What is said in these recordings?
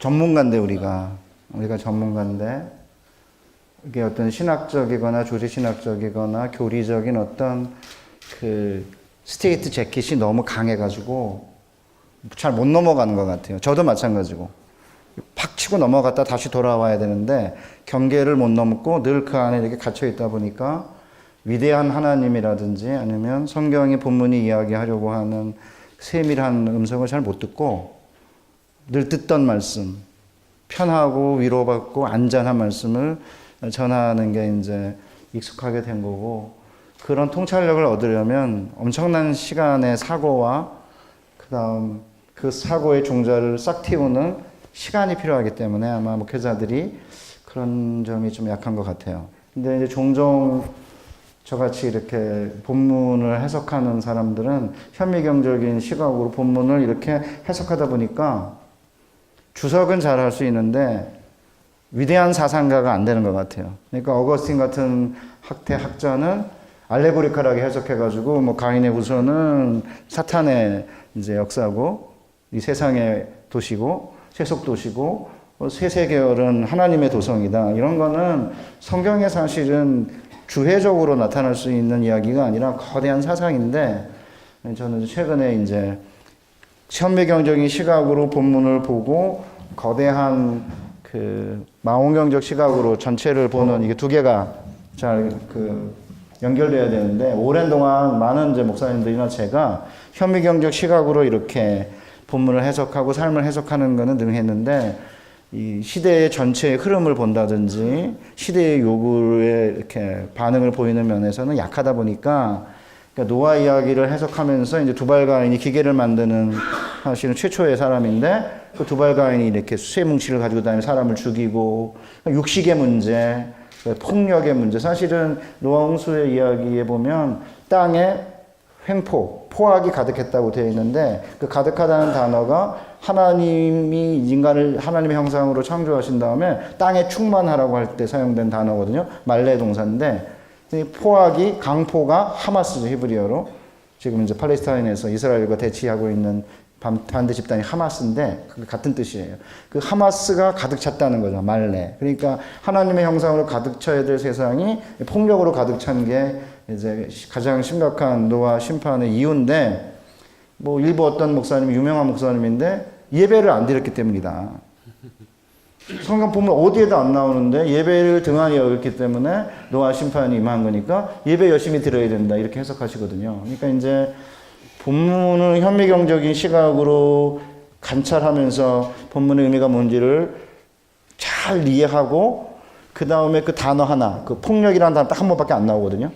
전문가인데 우리가 전문가인데 이게 어떤 신학적이거나 조지신학적이거나 교리적인 어떤 그 스테이트 재킷이 너무 강해가지고 잘 못 넘어가는 것 같아요. 저도 마찬가지고 팍 치고 넘어갔다 다시 돌아와야 되는데 경계를 못 넘고 늘 그 안에 이렇게 갇혀 있다 보니까 위대한 하나님이라든지 아니면 성경의 본문이 이야기하려고 하는 세밀한 음성을 잘 못 듣고 늘 듣던 말씀, 편하고 위로받고 안전한 말씀을 전하는 게 이제 익숙하게 된 거고, 그런 통찰력을 얻으려면 엄청난 시간의 사고와 그다음 그 사고의 종자를 싹 틔우는 시간이 필요하기 때문에 아마 목회자들이 그런 점이 좀 약한 것 같아요. 근데 이제 종종 저같이 이렇게 본문을 해석하는 사람들은 현미경적인 시각으로 본문을 이렇게 해석하다 보니까 주석은 잘 할 수 있는데 위대한 사상가가 안 되는 것 같아요. 그러니까 어거스틴 같은 학자는 알레고리컬하게 해석해가지고 뭐 가인의 후손은 사탄의 이제 역사고 이 세상의 도시고 세속 도시고 세세계열은 하나님의 도성이다. 이런 거는 성경에 사실은 주회적으로 나타날 수 있는 이야기가 아니라 거대한 사상인데, 저는 최근에 이제 현미경적인 시각으로 본문을 보고 거대한 그 망원경적 시각으로 전체를 보는 이게 두 개가 잘 연결돼야 되는데, 오랜 동안 많은 이제 목사님들이나 제가 현미경적 시각으로 이렇게 본문을 해석하고 삶을 해석하는 거는 능했는데, 이 시대의 전체의 흐름을 본다든지 시대의 요구에 이렇게 반응을 보이는 면에서는 약하다 보니까, 그러니까 노아 이야기를 해석하면서 이제 두발가인이 기계를 만드는 사실은 최초의 사람인데, 그 두발가인이 이렇게 쇠뭉치를 가지고 다니며 사람을 죽이고, 육식의 문제, 폭력의 문제, 사실은 노아 홍수의 이야기에 보면 땅에 포악이 가득했다고 되어 있는데, 그 가득하다는 단어가 하나님이 인간을 하나님의 형상으로 창조하신 다음에 땅에 충만하라고 할 때 사용된 단어거든요. 말레 동사인데, 포악이, 강포가 하마스죠, 히브리어로. 지금 이제 팔레스타인에서 이스라엘과 대치하고 있는 반대 집단이 하마스인데, 같은 뜻이에요. 그 하마스가 가득 찼다는 거죠, 말레. 그러니까 하나님의 형상으로 가득 차야 될 세상이 폭력으로 가득 찬 게 이제 가장 심각한 노아 심판의 이유인데, 뭐 일부 어떤 목사님이 유명한 목사님인데 예배를 안 드렸기 때문이다. 성경 보면 어디에도 안 나오는데 예배를 등한히 여겼기 때문에 노아 심판이 임한 거니까 예배 열심히 드려야 된다, 이렇게 해석하시거든요. 그러니까 이제 본문을 현미경적인 시각으로 관찰하면서 본문의 의미가 뭔지를 잘 이해하고, 그 다음에 그 단어 하나, 그 폭력이라는 단어 딱 한 번밖에 안 나오거든요.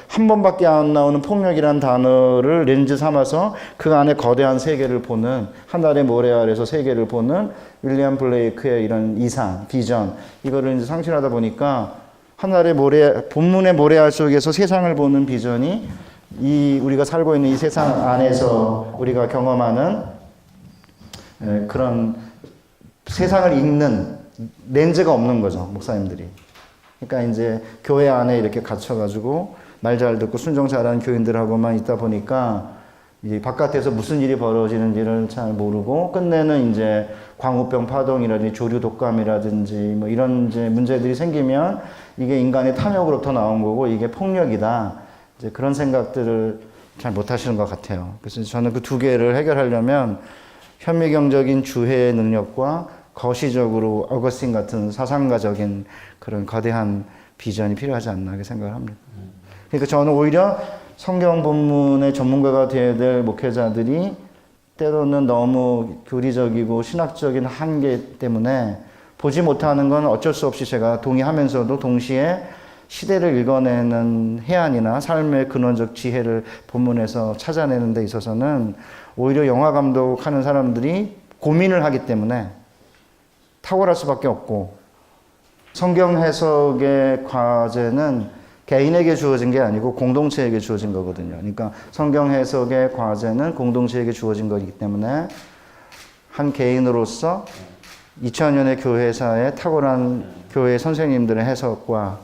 한 번밖에 안 나오는 폭력이라는 단어를 렌즈 삼아서 그 안에 거대한 세계를 보는, 하늘의 모래 아래서 세계를 보는 윌리엄 블레이크의 이런 이상, 비전, 이거를 이제 상실하다 보니까 하늘의 모래, 본문의 모래알 속에서 세상을 보는 비전이 이 우리가 살고 있는 이 세상 안에서 우리가 경험하는 그런 세상을 읽는 렌즈가 없는 거죠, 목사님들이. 그러니까 이제 교회 안에 이렇게 갇혀가지고 말 잘 듣고 순종 잘하는 교인들하고만 있다 보니까 이 바깥에서 무슨 일이 벌어지는지를 잘 모르고, 끝내는 이제 광우병 파동이라든지 조류 독감이라든지 뭐 이런 이제 문제들이 생기면 이게 인간의 탐욕으로부터 나온 거고 이게 폭력이다, 이제 그런 생각들을 잘 못하시는 것 같아요. 그래서 저는 그 두 개를 해결하려면 현미경적인 주해의 능력과 거시적으로 어거스틴 같은 사상가적인 그런 거대한 비전이 필요하지 않나, 이렇게 생각을 합니다. 그러니까 저는 오히려 성경 본문의 전문가가 되어야 될 목회자들이 때로는 너무 교리적이고 신학적인 한계 때문에 보지 못하는 건 어쩔 수 없이 제가 동의하면서도 동시에 시대를 읽어내는 해안이나 삶의 근원적 지혜를 본문에서 찾아내는 데 있어서는 오히려 영화 감독하는 사람들이 고민을 하기 때문에 탁월할 수밖에 없고, 성경 해석의 과제는 개인에게 주어진 게 아니고 공동체에게 주어진 거거든요. 그러니까 성경 해석의 과제는 공동체에게 주어진 거기 때문에 한 개인으로서 2000년의 교회사의 탁월한 교회 선생님들의 해석과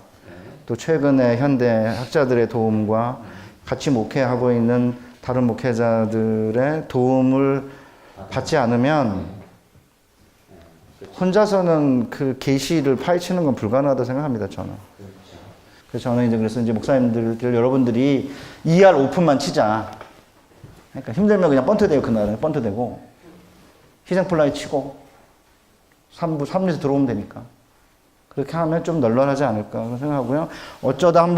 또 최근의 현대 학자들의 도움과 같이 목회하고 있는 다른 목회자들의 도움을 받지 않으면 혼자서는 그 계시를 파헤치는 건 불가능하다고 생각합니다, 저는. 그래서 저는 그래서 목사님들, 여러분들이 ER 오픈만 치자. 그러니까 힘들면 그냥 번트대고, 그날은 번트대고, 희생플라이 치고, 3루에서 들어오면 되니까. 그렇게 하면 좀 널널하지 않을까 생각하고요. 어쩌다 한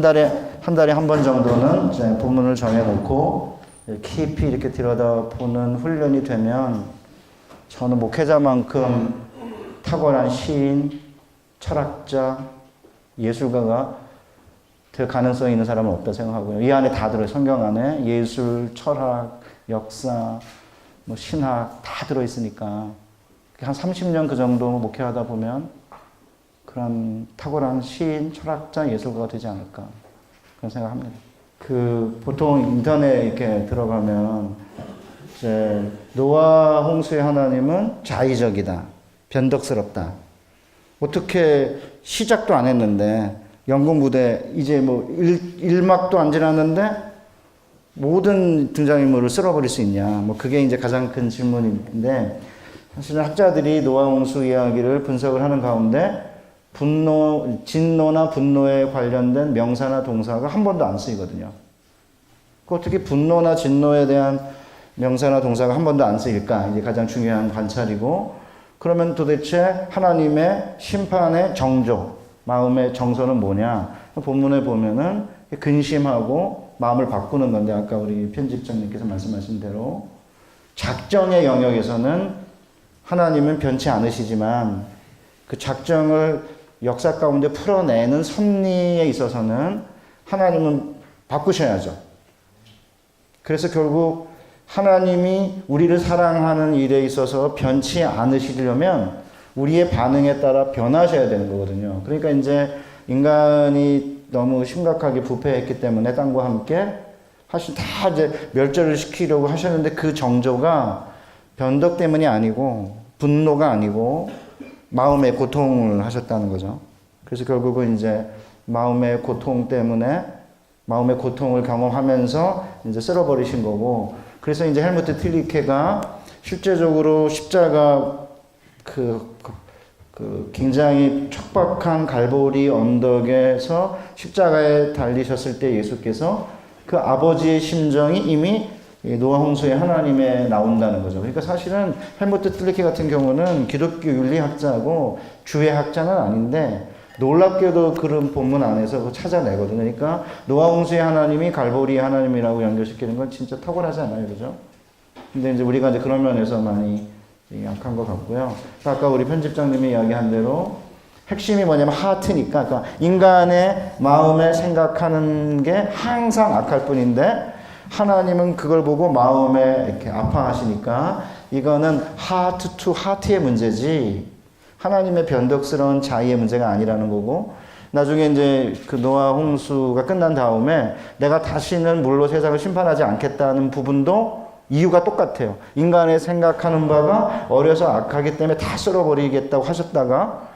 달에 한 번 정도는 이제 본문을 정해놓고, 깊이 이렇게 들여다보는 훈련이 되면, 저는 목회자만큼 탁월한 시인, 철학자, 예술가가 될 가능성이 있는 사람은 없다 생각하고요. 이 안에 다 들어요. 성경 안에 예술, 철학, 역사, 뭐 신학 다 들어있으니까 한 30년 그 정도 목회하다 보면 그런 탁월한 시인, 철학자, 예술가가 되지 않을까 그런 생각합니다. 보통 인터넷 이렇게 들어가면 이제 노아 홍수의 하나님은 자의적이다, 변덕스럽다. 어떻게 시작도 안 했는데 연극 무대 이제 뭐 1막도 안 지났는데 모든 등장인물을 쓸어버릴 수 있냐. 뭐 그게 이제 가장 큰 질문인데 사실은 학자들이 노아 홍수 이야기를 분석을 하는 가운데 진노나 분노에 관련된 명사나 동사가 한 번도 안 쓰이거든요. 어떻게 분노나 진노에 대한 명사나 동사가 한 번도 안 쓰일까? 이게 가장 중요한 관찰이고, 그러면 도대체 하나님의 심판의 정조, 마음의 정서는 뭐냐? 본문에 보면은 근심하고 마음을 바꾸는 건데, 아까 우리 편집장님께서 말씀하신 대로 작정의 영역에서는 하나님은 변치 않으시지만 그 작정을 역사 가운데 풀어내는 섭리에 있어서는 하나님은 바꾸셔야죠. 그래서 결국 하나님이 우리를 사랑하는 일에 있어서 변치 않으시려면 우리의 반응에 따라 변하셔야 되는 거거든요. 그러니까 이제 인간이 너무 심각하게 부패했기 때문에 땅과 함께 다 이제 멸절을 시키려고 하셨는데 그 정조가 변덕 때문이 아니고 분노가 아니고 마음의 고통을 하셨다는 거죠. 그래서 결국은 이제 마음의 고통 때문에 마음의 고통을 경험하면서 이제 쓸어버리신 거고, 그래서 이제 헬무트 틸리케가 실제적으로 십자가 굉장히 척박한 갈보리 언덕에서 십자가에 달리셨을 때 예수께서 그 아버지의 심정이 이미 노아 홍수의 하나님에 나온다는 거죠. 그러니까 사실은 헬무트 틸리케 같은 경우는 기독교 윤리학자고 주회학자는 아닌데 놀랍게도 그런 본문 안에서 찾아내거든요. 그러니까 노아 홍수의 하나님이 갈보리의 하나님이라고 연결시키는 건 진짜 탁월하지 않아요, 그죠? 근데 이제 우리가 이제 그런 면에서 많이 약한 것 같고요. 아까 우리 편집장님이 이야기한 대로 핵심이 뭐냐면 하트니까, 그러니까 인간의 마음에 생각하는 게 항상 악할 뿐인데 하나님은 그걸 보고 마음에 이렇게 아파하시니까 이거는 하트 투 하트의 문제지 하나님의 변덕스러운 자의의 문제가 아니라는 거고, 나중에 이제 그 노아 홍수가 끝난 다음에 내가 다시는 물로 세상을 심판하지 않겠다는 부분도 이유가 똑같아요. 인간의 생각하는 바가 어려서 악하기 때문에 다 쓸어버리겠다고 하셨다가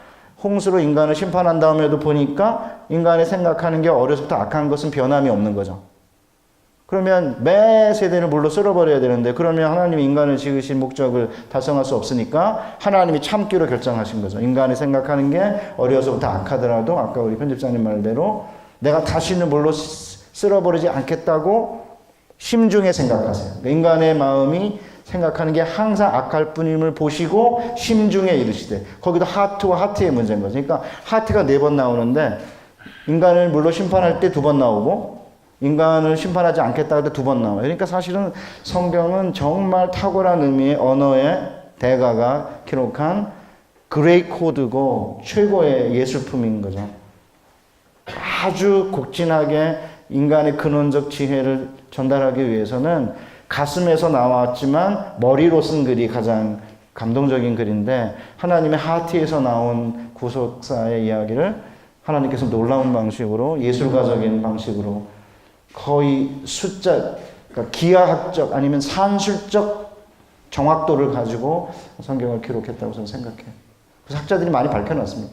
홍수로 인간을 심판한 다음에도 보니까 인간의 생각하는 게 어려서부터 악한 것은 변함이 없는 거죠. 그러면 매 세대를 물로 쓸어버려야 되는데, 그러면 하나님이 인간을 지으신 목적을 달성할 수 없으니까 하나님이 참기로 결정하신 거죠. 인간이 생각하는 게 어려서부터 악하더라도 아까 우리 편집장님 말대로 내가 다시는 물로 쓸어버리지 않겠다고 심중에 생각하세요. 그러니까 인간의 마음이 생각하는 게 항상 악할 뿐임을 보시고 심중에 이르시되, 거기도 하트와 하트의 문제인 거죠. 그러니까 하트가 4번 나오는데 인간을 물로 심판할 때 2번 나오고 인간을 심판하지 않겠다 할 때 2번 나와요. 그러니까 사실은 성경은 정말 탁월한 의미의 언어의 대가가 기록한 그레이 코드고 최고의 예술품인 거죠. 아주 곡진하게 인간의 근원적 지혜를 전달하기 위해서는 가슴에서 나왔지만 머리로 쓴 글이 가장 감동적인 글인데, 하나님의 하트에서 나온 구속사의 이야기를 하나님께서 놀라운 방식으로, 예술가적인 방식으로 거의 숫자, 그러니까 기하학적 아니면 산술적 정확도를 가지고 성경을 기록했다고 저는 생각해요. 그래서 학자들이 많이 밝혀놨습니다.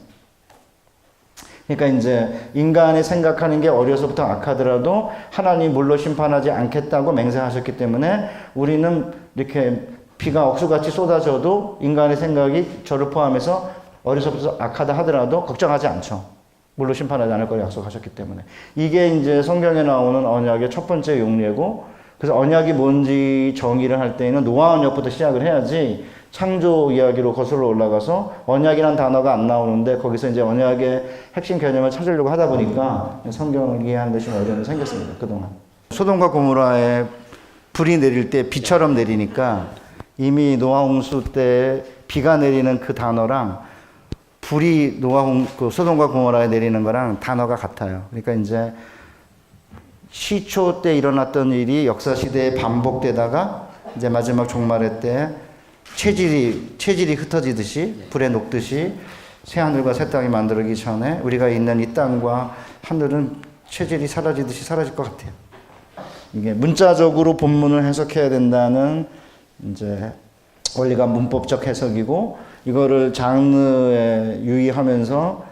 그러니까 이제 인간의 생각하는 게 어려서부터 악하더라도 하나님 물로 심판하지 않겠다고 맹세하셨기 때문에 우리는 이렇게 비가 억수같이 쏟아져도 인간의 생각이 저를 포함해서 어려서부터 악하다 하더라도 걱정하지 않죠. 물로 심판하지 않을 걸 약속하셨기 때문에. 이게 이제 성경에 나오는 언약의 첫 번째 용례고, 그래서 언약이 뭔지 정의를 할 때에는 노아 언약부터 시작을 해야지 창조 이야기로 거슬러 올라가서 언약이란 단어가 안 나오는데 거기서 이제 언약의 핵심 개념을 찾으려고 하다 보니까 성경을 이해하는 데 좀 어려움이 생겼습니다. 그동안. 소돔과 고모라에 불이 내릴 때 비처럼 내리니까 이미 노아 홍수 때 비가 내리는 그 단어랑 불이 그 소돔과 고모라에 내리는 거랑 단어가 같아요. 그러니까 이제 시초 때 일어났던 일이 역사 시대에 반복되다가 이제 마지막 종말의 때 체질이 흩어지듯이 불에 녹듯이 새 하늘과 새 땅이 만들어지기 전에 우리가 있는 이 땅과 하늘은 체질이 사라지듯이 사라질 것 같아요. 이게 문자적으로 본문을 해석해야 된다는 이제 원리가 문법적 해석이고, 이거를 장르에 유의하면서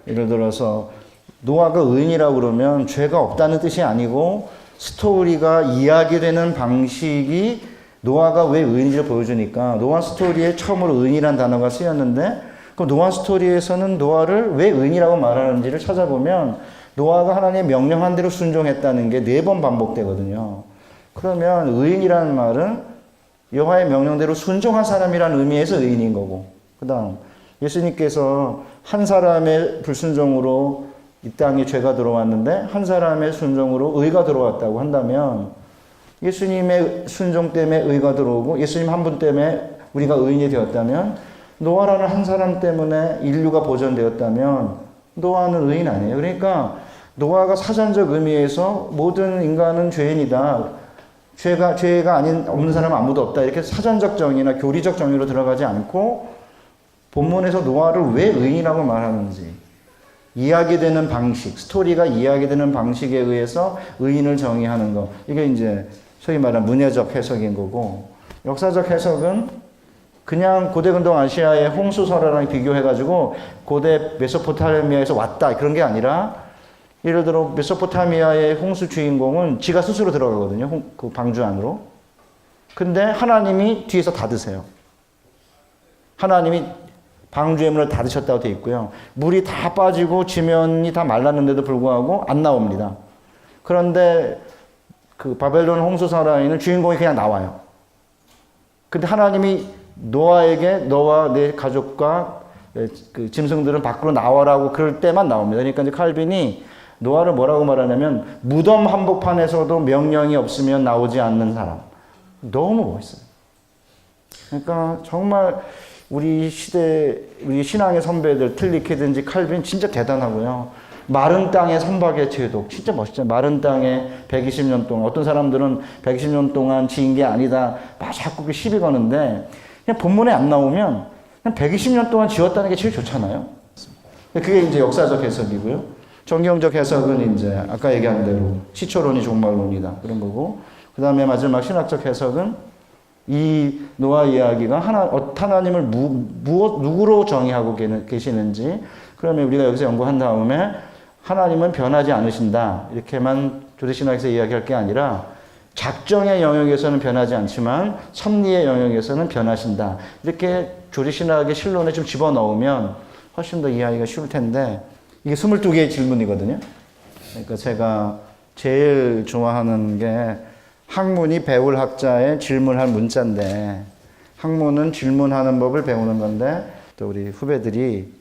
예를 들어서 노아가 의인이라고 그러면 죄가 없다는 뜻이 아니고 스토리가 이야기되는 방식이 노아가 왜 의인인지를 보여주니까 노아 스토리에 처음으로 의인이라는 단어가 쓰였는데, 그럼 노아 스토리에서는 노아를 왜 의인이라고 말하는지를 찾아보면 노아가 하나님의 명령한 대로 순종했다는 게 4번 반복되거든요. 그러면 의인이라는 말은 여호와의 명령대로 순종한 사람이라는 의미에서 의인인 거고, 그 다음 예수님께서 한 사람의 불순종으로 이 땅에 죄가 들어왔는데 한 사람의 순종으로 의가 들어왔다고 한다면 예수님의 순종 때문에 의가 들어오고 예수님 한 분 때문에 우리가 의인이 되었다면, 노아라는 한 사람 때문에 인류가 보존되었다면 노아는 의인 아니에요. 그러니까 노아가 사전적 의미에서 모든 인간은 죄인이다, 죄가 없는 사람은 아무도 없다, 이렇게 사전적 정의나 교리적 정의로 들어가지 않고 본문에서 노아를 왜 의인이라고 말하는지 이야기되는 방식, 스토리가 이야기되는 방식에 의해서 의인을 정의하는 거, 이게 이제 소위 말하는 문예적 해석인 거고, 역사적 해석은 그냥 고대 근동 아시아의 홍수설화랑 비교해가지고 고대 메소포타미아에서 왔다 그런 게 아니라, 예를 들어 메소포타미아의 홍수 주인공은 지가 스스로 들어가거든요. 그 방주 안으로. 근데 하나님이 뒤에서 닫으세요. 하나님이 방주의 문을 닫으셨다고 되어 있고요. 물이 다 빠지고 지면이 다 말랐는데도 불구하고 안 나옵니다. 그런데 그 바벨론 홍수설화에는 주인공이 그냥 나와요. 근데 하나님이 노아에게 너와 내 가족과 그 짐승들은 밖으로 나와라고 그럴 때만 나옵니다. 그러니까 이제 칼빈이 노아를 뭐라고 말하냐면 무덤 한복판에서도 명령이 없으면 나오지 않는 사람. 너무 멋있어요. 그러니까 정말 우리 시대, 우리 신앙의 선배들, 틀리키든지 칼빈 진짜 대단하고요. 마른 땅의 선박의 제독, 진짜 멋있죠. 마른 땅에 120년 동안, 어떤 사람들은 120년 동안 지은 게 아니다, 막 자꾸 그 시비 거는데, 그냥 본문에 안 나오면 그냥 120년 동안 지었다는 게 제일 좋잖아요. 그게 이제 역사적 해석이고요. 정경적 해석은 이제 아까 얘기한 대로 시초론이 종말론이다, 그런 거고, 그 다음에 마지막 신학적 해석은 이 노아 이야기가 하나님을 누구로 정의하고 계시는지, 그러면 우리가 여기서 연구한 다음에 하나님은 변하지 않으신다, 이렇게만 조대신학에서 이야기할 게 아니라 작정의 영역에서는 변하지 않지만 섭리의 영역에서는 변하신다, 이렇게 조대신학의 실론에 좀 집어넣으면 훨씬 더 이해하기가 쉬울 텐데, 이게 22개의 질문이거든요. 그러니까 제가 제일 좋아하는 게 학문이 배울 학자의 질문할 문자인데, 학문은 질문하는 법을 배우는 건데 또 우리 후배들이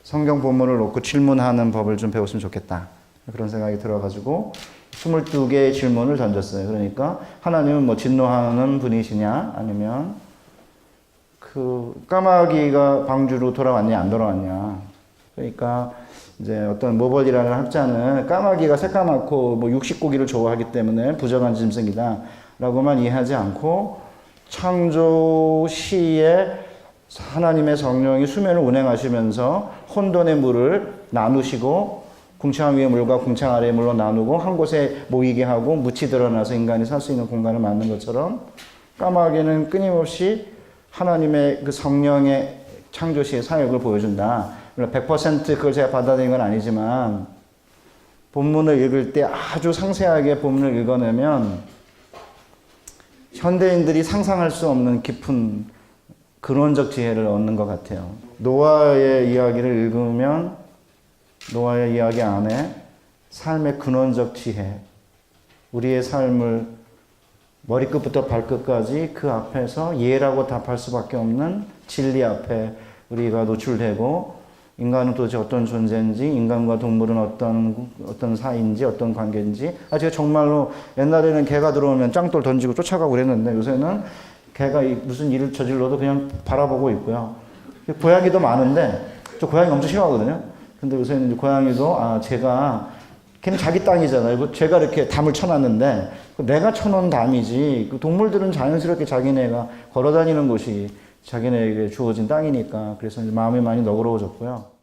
성경 본문을 놓고 질문하는 법을 좀 배웠으면 좋겠다, 그런 생각이 들어가지고 22개의 질문을 던졌어요. 그러니까 하나님은 뭐 진노하는 분이시냐, 아니면 그 까마귀가 방주로 돌아왔냐 안 돌아왔냐. 그러니까 이제 어떤 모벌이라는 학자는 까마귀가 새까맣고 뭐 육식고기를 좋아하기 때문에 부정한 짐승이다 라고만 이해하지 않고, 창조 시에 하나님의 성령이 수면을 운행하시면서 혼돈의 물을 나누시고 궁창 위의 물과 궁창 아래의 물로 나누고 한 곳에 모이게 하고 묻이 드러나서 인간이 살 수 있는 공간을 만든 것처럼, 까마귀는 끊임없이 하나님의 그 성령의 창조시의 사역을 보여준다. 100% 그걸 제가 받아들인 건 아니지만 본문을 읽을 때 아주 상세하게 본문을 읽어내면 현대인들이 상상할 수 없는 깊은 근원적 지혜를 얻는 것 같아요. 노아의 이야기를 읽으면 노아의 이야기 안에 삶의 근원적 지혜, 우리의 삶을 머리끝부터 발끝까지 그 앞에서 예라고 답할 수밖에 없는 진리 앞에 우리가 노출되고, 인간은 도대체 어떤 존재인지, 인간과 동물은 어떤 사이인지, 어떤 관계인지. 제가 정말로 옛날에는 개가 들어오면 짱돌 던지고 쫓아가고 그랬는데, 요새는 개가 무슨 일을 저질러도 그냥 바라보고 있고요. 고양이도 많은데, 저 고양이 엄청 싫어하거든요. 근데 요새는 이제 고양이도, 제가, 걔는 자기 땅이잖아요. 제가 이렇게 담을 쳐놨는데, 내가 쳐놓은 담이지, 그 동물들은 자연스럽게 자기네가 걸어다니는 곳이 자기네에게 주어진 땅이니까. 그래서 마음이 많이 너그러워졌고요.